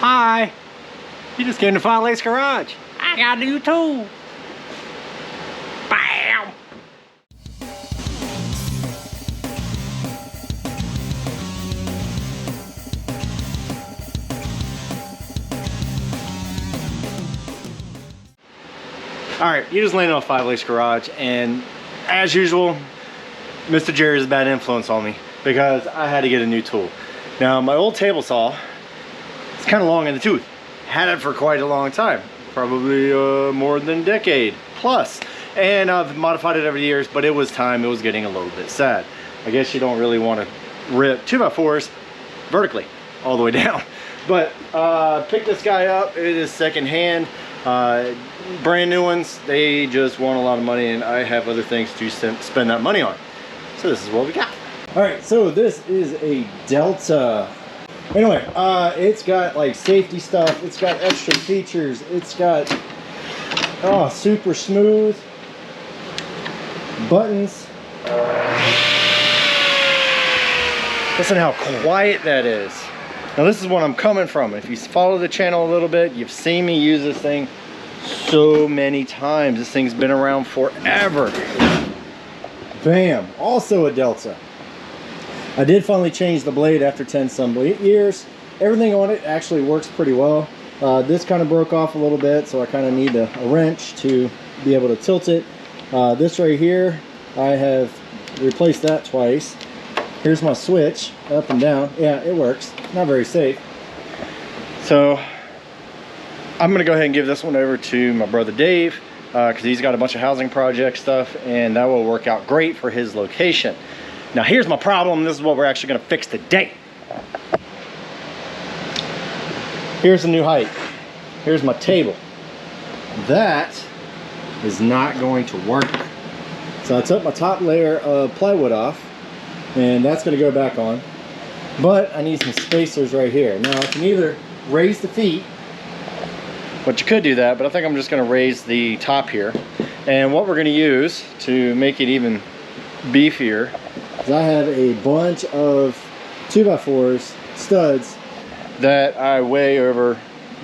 Hi. You just came to File Lace Garage. I got a new tool. Bam. Alright, you just landed on Five Lace Garage, and as usual, Mr. Jerry is a bad influence on me because I had to get a new tool. Now, my old table saw, it's kind of long in the tooth. Had it for quite a long time, probably more than a decade plus. And I've modified it over the years, but it was time, it was getting a little bit sad. I guess you don't really want to rip 2x4s vertically all the way down. But picked this guy up, it is secondhand. Brand new ones, they just want a lot of money, and I have other things to spend that money on. So this is what we got. All right, so this is a Delta. Anyway, it's got like safety stuff, it's got extra features, it's got super smooth buttons. Listen how quiet that is. Now this is what I'm coming from. If you follow the channel a little bit, you've seen me use this thing so many times. This thing's been around forever. Bam, also a Delta. I did finally change the blade after 10 some years. Everything on it actually works pretty well. This kind of broke off a little bit, so I kind of need a wrench to be able to tilt it. This right here, I have replaced that twice. Here's my switch, up and down. Yeah, it works. Not very safe. So I'm gonna go ahead and give this one over to my brother Dave, because he's got a bunch of housing project stuff, and that will work out great for his location. Now here's my problem. This is what we're actually gonna fix today. Here's the new height. Here's my table. That is not going to work. So I took my top layer of plywood off, and that's gonna go back on. But I need some spacers right here. Now I can either raise the feet, but you could do that, but I think I'm just gonna raise the top here. And what we're gonna use to make it even beefier, I have a bunch of 2x4s, studs, that I way over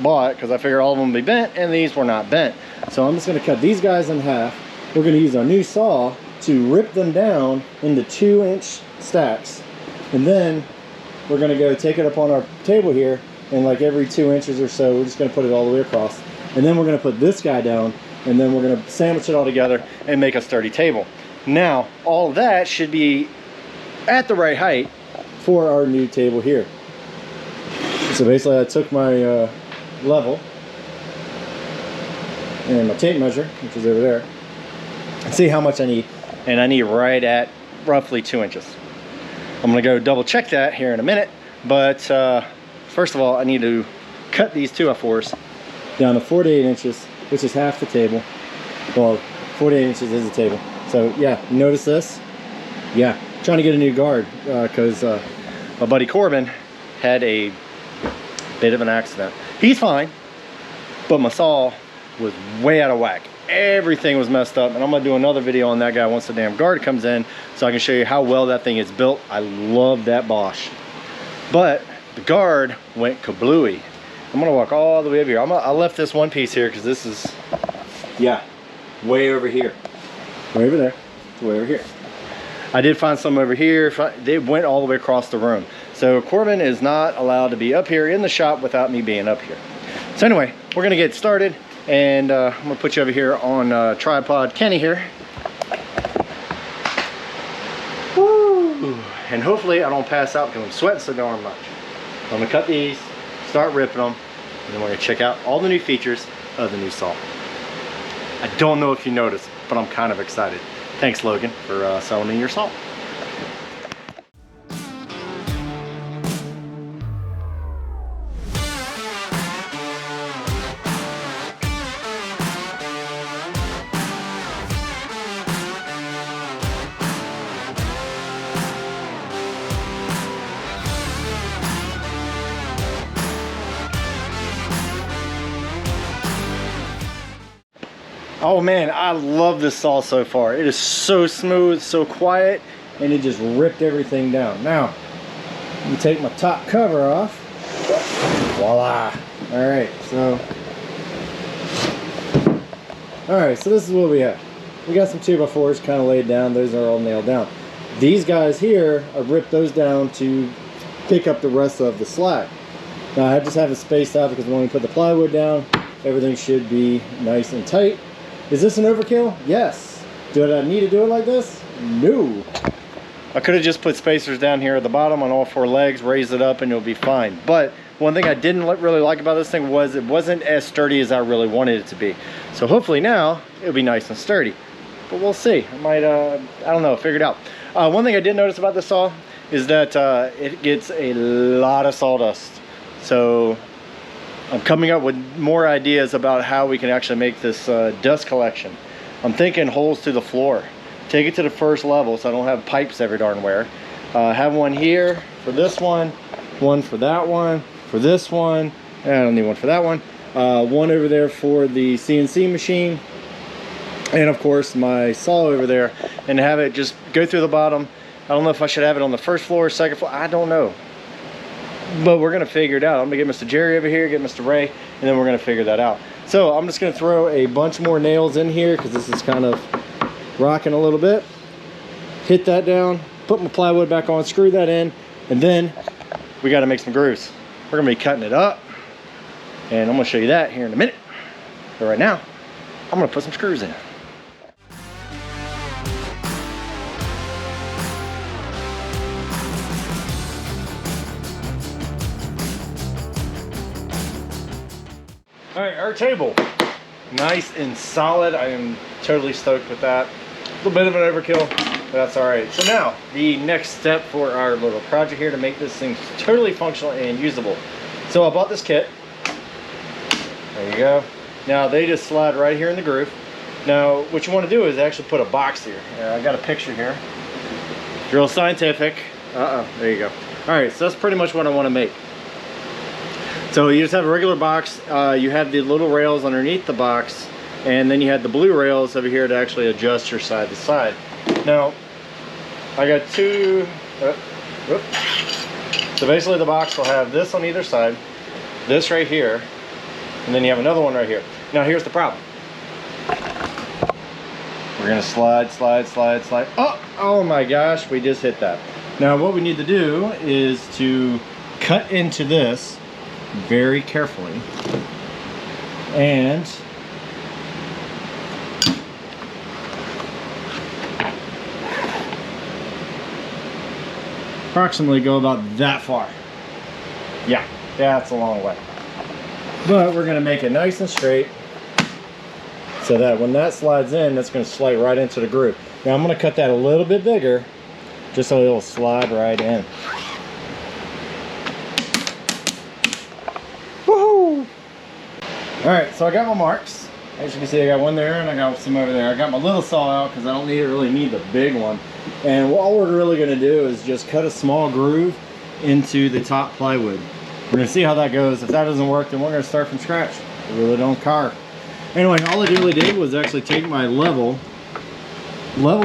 bought because I figure all of them will be bent, and these were not bent. So I'm just going to cut these guys in half. We're going to use our new saw to rip them down into 2-inch stacks. And then we're going to go take it up on our table here, and like every 2 inches or so, we're just going to put it all the way across. And then we're going to put this guy down, and then we're going to sandwich it all together and make a sturdy table. Now, all of that should be at the right height for our new table here. So basically I took my level and my tape measure, which is over there, and see how much I need. And I need right at roughly 2 inches. I'm gonna go double check that here in a minute, but first of all I need to cut these 2x4s down to 48 inches, which is half the table. Well, 48 inches is the table. So yeah, notice this? Yeah, trying to get a new guard because my buddy Corbin had a bit of an accident. He's fine, but my saw was way out of whack. Everything was messed up, and I'm gonna do another video on that guy once the damn guard comes in, so I can show you how well that thing is built. I love that Bosch, but the guard went kablooey. I'm gonna walk all the way over here. I left this one piece here because this is, yeah, way over here, way over there, way over here. I did find some over here. They went all the way across the room. So Corbin is not allowed to be up here in the shop without me being up here. So anyway, we're gonna get started, and I'm gonna put you over here on tripod Kenny here. Woo! And hopefully I don't pass out because I'm sweating so darn much. I'm gonna cut these, start ripping them, and then we're gonna check out all the new features of the new saw. I don't know if you noticed, but I'm kind of excited. Thanks, Logan, for selling me your saw. Oh man, I love this saw so far. It is so smooth, so quiet, and it just ripped everything down. Now, you take my top cover off. Voila. All right, so this is what we have. We got some 2x4s kind of laid down. Those are all nailed down. These guys here, I ripped those down to pick up the rest of the slack. Now I just have it spaced out because when we put the plywood down, everything should be nice and tight. Is this an overkill? Yes. Do I need to do it like this? No. I could have just put spacers down here at the bottom on all 4 legs, raise it up, and it'll be fine. But one thing I didn't really like about this thing was it wasn't as sturdy as I really wanted it to be. So hopefully now it'll be nice and sturdy. But we'll see. I might, I don't know, figure it out. One thing I did notice about this saw is that it gets a lot of sawdust. So I'm coming up with more ideas about how we can actually make this dust collection. I'm thinking holes through the floor. Take it to the first level so I don't have pipes every darn where. Have one here for this one for that one, for this one. I don't need one for that one. One over there for the CNC machine. And of course my saw over there, and have it just go through the bottom. I don't know if I should have it on the first floor, second floor, I don't know. But we're gonna figure it out. I'm gonna get Mr. Jerry over here, get Mr. Ray, and then we're gonna figure that out. So I'm just gonna throw a bunch more nails in here because this is kind of rocking a little bit. Hit that down, put my plywood back on, screw that in, and then we gotta make some grooves. We're gonna be cutting it up, and I'm gonna show you that here in a minute. But right now, I'm gonna put some screws in. All right, our table, nice and solid. I am totally stoked with that. A little bit of an overkill, but that's all right. So now, the next step for our little project here to make this thing totally functional and usable. So I bought this kit. There you go. Now they just slide right here in the groove. Now, what you want to do is actually put a box here. I got a picture here. Real scientific. There you go. All right, so that's pretty much what I want to make. So you just have a regular box, you have the little rails underneath the box, and then you have the blue rails over here to actually adjust your side to side. Now, I got two, so basically the box will have this on either side, this right here, and then you have another one right here. Now here's the problem. We're gonna slide, slide, slide, slide. Oh my gosh, we just hit that. Now what we need to do is to cut into this very carefully and approximately go about that far. Yeah, that's a long way. But we're gonna make it nice and straight so that when that slides in, that's gonna slide right into the groove. Now I'm gonna cut that a little bit bigger just so it'll slide right in. Woohoo! Alright, so I got my marks. As you can see, I got one there and I got some over there. I got my little saw out because I don't really need the big one. And all we're really going to do is just cut a small groove into the top plywood. We're going to see how that goes. If that doesn't work, then we're going to start from scratch. We really don't care. Anyway, all I really did was actually take my leveled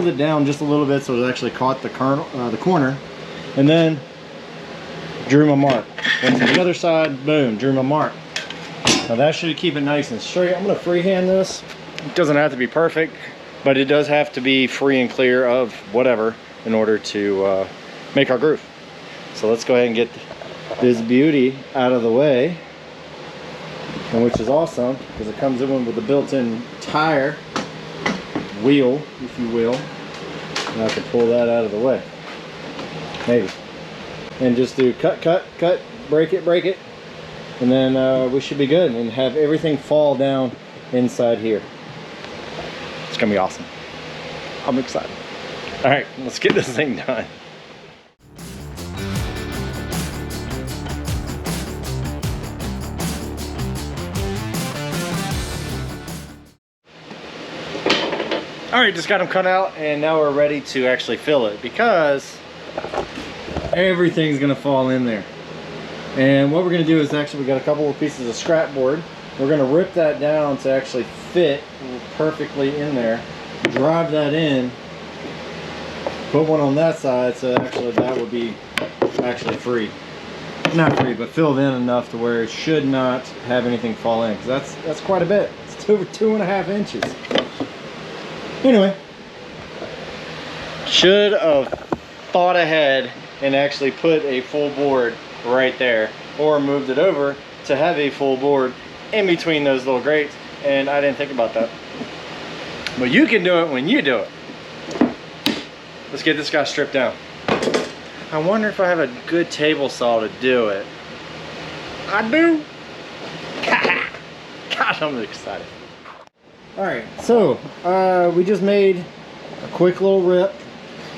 it down just a little bit so it actually caught the corner, and then drew my mark. Went to the other side, boom, drew my mark. Now that should keep it nice and straight. I'm going to freehand this. It doesn't have to be perfect, but it does have to be free and clear of whatever in order to make our groove. So let's go ahead and get this beauty out of the way, and which is awesome because it comes in with a built-in tire wheel, if you will. And I can pull that out of the way. Maybe. And just do cut, cut, cut, break it, and then we should be good and have everything fall down inside here. It's gonna be awesome. I'm excited. All right, let's get this thing done. All right, just got them cut out, and now we're ready to actually fill it because everything's gonna fall in there. And what we're gonna do is actually, we got a couple of pieces of scrap board. We're gonna rip that down to actually fit perfectly in there. Drive that in, put one on that side, so actually that would be actually free. not free, but filled in enough to where it should not have anything fall in, because that's quite a bit. It's over 2.5 inches. Anyway, should have thought ahead and actually put a full board right there, or moved it over to have a full board in between those little grates, and I didn't think about that. But you can do it when you do it. Let's get this guy stripped down. I wonder if I have a good table saw to do it. I do. Gosh, I'm excited. Alright, so we just made a quick little rip.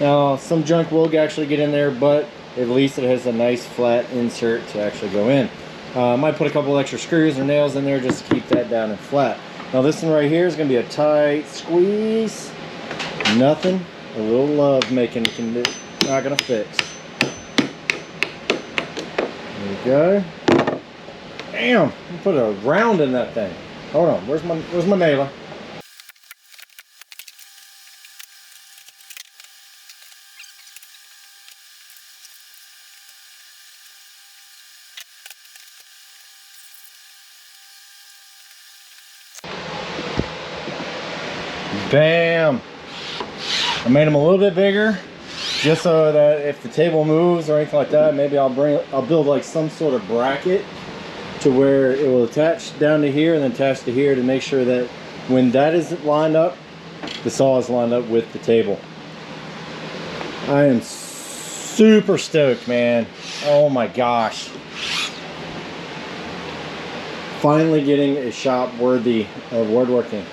Now some junk will actually get in there, but at least it has a nice flat insert to actually go in. Might put a couple extra screws or nails in there just to keep that down and flat. Now this one right here is going to be a tight squeeze. Nothing a little love making can do, not going to fix. There we go. Damn, put a round in that thing. Hold on, where's my nailer? Bam! I made them a little bit bigger, just so that if the table moves or anything like that, maybe I'll build like some sort of bracket to where it will attach down to here and then attach to here, to make sure that when that is lined up, the saw is lined up with the table. I am super stoked, man. Oh my gosh. Finally getting a shop worthy of woodworking.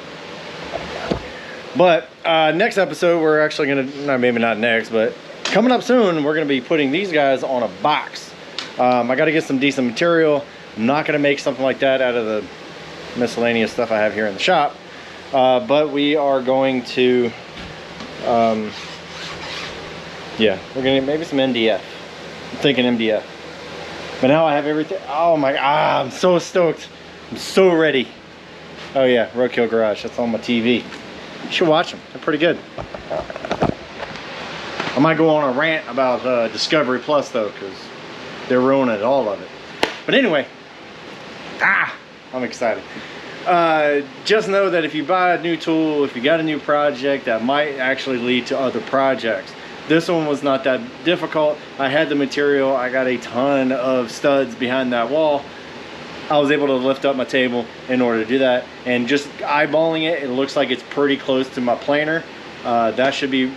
But next episode, we're actually gonna, maybe not next, but coming up soon, we're gonna be putting these guys on a box. I gotta get some decent material. I'm not gonna make something like that out of the miscellaneous stuff I have here in the shop. But we are going to, yeah, we're gonna maybe some MDF. I'm thinking MDF. But now I have everything. Oh my, I'm so stoked. I'm so ready. Oh yeah, Roadkill Garage, that's on my TV. You should watch them, they're pretty good. I might go on a rant about Discovery Plus though, because they're ruining all of it. But anyway, I'm excited. Just know that if you buy a new tool, if you got a new project, that might actually lead to other projects. This one was not that difficult. I had the material, I got a ton of studs behind that wall. I was able to lift up my table in order to do that, and just eyeballing it, it looks like it's pretty close to my planer. That should be,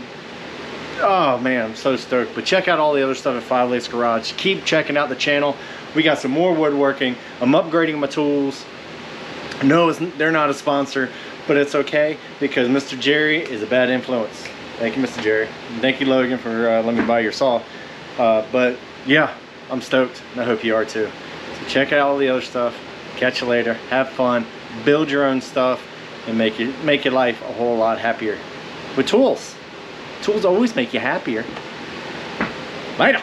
oh man, I'm so stoked. But check out all the other stuff at 5 Lakes Garage. Keep checking out the channel. We got some more woodworking. I'm upgrading my tools. No, they're not a sponsor, but it's okay, because Mr. Jerry is a bad influence. Thank you, Mr. Jerry. And thank you, Logan, for letting me buy your saw. But yeah, I'm stoked, and I hope you are too. So check out all the other stuff. Catch you later. Have fun. Build your own stuff, and make your life a whole lot happier with tools. Tools always make you happier. Later.